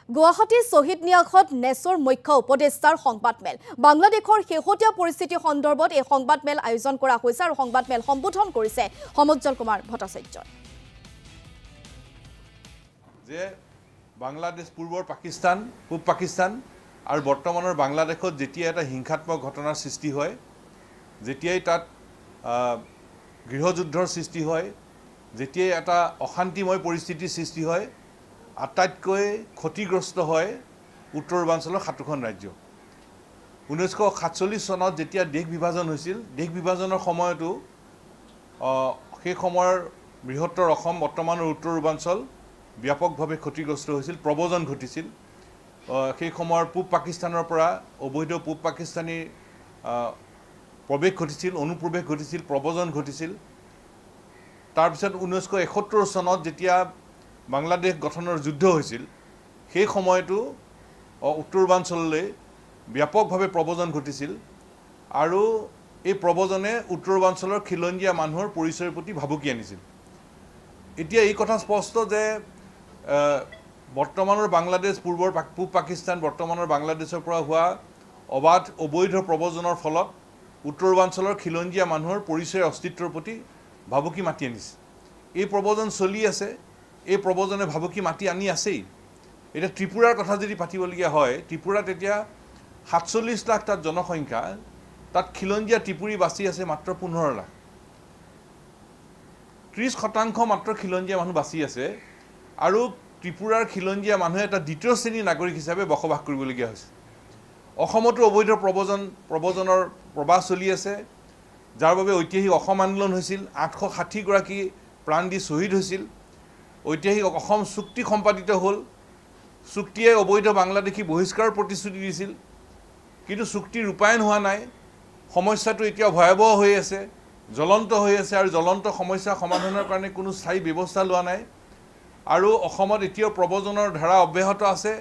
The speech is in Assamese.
গুৱাহাটী শহীদ নিয়াসত নেচৰ মুখ্য উপদেষ্টাৰ সংবাদমেল বাংলাদেশৰ শেহতীয়া পৰিস্থিতি সন্দৰ্ভত এই সংবাদমেল আয়োজন কৰা হৈছে আৰু সংবাদমেল সম্বোধন কৰিছে সমজ্জল কুমাৰ ভট্টাচাৰ্যই যে বাংলাদেশ পূৰ্বৰ পাকিস্তান পূব পাকিস্তান আৰু বৰ্তমানৰ বাংলাদেশত যেতিয়া এটা হিংসাত্মক ঘটনাৰ সৃষ্টি হয় যেতিয়াই তাত গৃহযুদ্ধৰ সৃষ্টি হয় যেতিয়াই এটা অশান্তিময় পৰিস্থিতিৰ সৃষ্টি হয় আটাইতকৈ ক্ষতিগ্ৰস্ত হয় উত্তৰ পূৰ্বাঞ্চলৰ সাতোখন ৰাজ্য 1947 চনত যেতিয়া দেশ বিভাজন হৈছিল দেশ বিভাজনৰ সময়তো সেই সময়ৰ বৃহত্তৰ অসম বৰ্তমানৰ উত্তৰ পূৰ্বাঞ্চল ব্যাপকভাৱে ক্ষতিগ্ৰস্ত হৈছিল প্ৰব্ৰজন ঘটিছিল সেই সময়ৰ পূব পাকিস্তানৰ পৰা অবৈধ পূব পাকিস্তানী প্ৰৱেশ ঘটিছিল অনুপ্ৰৱেশ ঘটিছিল প্ৰব্ৰজন ঘটিছিল তাৰ পিছত 1971 চনত যেতিয়া বাংলাদেশ গঠনৰ যুদ্ধ হৈছিল সেই সময়তো উত্তৰ পূৰ্বাঞ্চললৈ ব্যাপকভাৱে প্ৰব্ৰজন ঘটিছিল আৰু এই প্ৰব্ৰজনে উত্তৰ পূৰ্বাঞ্চলৰ খিলঞ্জীয়া মানুহৰ পৰিচয়ৰ প্ৰতি ভাবুকি আনিছিল এতিয়া এই কথা স্পষ্ট যে বৰ্তমানৰ বাংলাদেশ পূৰ্বৰ পূব পাকিস্তান বৰ্তমানৰ বাংলাদেশৰ পৰা হোৱা অবাধ অবৈধ প্ৰব্ৰজনৰ ফলত উত্তৰ পূৰ্বাঞ্চলৰ খিলঞ্জীয়া মানুহৰ পৰিচয়ৰ অস্তিত্বৰ প্ৰতি ভাবুকি মাতি আনিছে এই প্ৰব্ৰজন চলি আছে এই প্ৰব্ৰজনে ভাবুকি মাতি আনি আছেই এটা ত্ৰিপুৰাৰ কথা যদি পাতিবলগীয়া হয় ত্ৰিপুৰাত এতিয়া 47 লাখ তাত জনসংখ্যা তাত খিলঞ্জীয়া ত্ৰিপুৰী বাছি আছে মাত্ৰ 15 লাখ 30% মাত্ৰ খিলঞ্জীয়া মানুহ বাছি আছে আৰু ত্ৰিপুৰাৰ খিলঞ্জীয়া মানুহে এটা দ্বিতীয় শ্ৰেণীৰ নাগৰিক হিচাপে বসবাস কৰিবলগীয়া হৈছে অসমতো অবৈধ প্ৰব্ৰজনৰ প্ৰবাহ চলি আছে যাৰ বাবে ঐতিহাসিক অসম আন্দোলন হৈছিল 860 গৰাকী প্ৰাণ দি শ্বহীদ হৈছিল ঐতিহাসিক অসম চুক্তি সম্পাদিত হ'ল চুক্তিয়ে অবৈধ বাংলাদেশী বহিষ্কাৰৰ প্ৰতিশ্ৰুতি দিছিল কিন্তু চুক্তি ৰূপায়ণ হোৱা নাই সমস্যাটো এতিয়া ভয়াৱহ হৈ আছে জ্বলন্ত হৈ আছে আৰু জ্বলন্ত সমস্যা সমাধানৰ কাৰণে কোনো স্থায়ী ব্যৱস্থা লোৱা নাই আৰু অসমত এতিয়াও প্ৰব্ৰজনৰ ধাৰা অব্যাহত আছে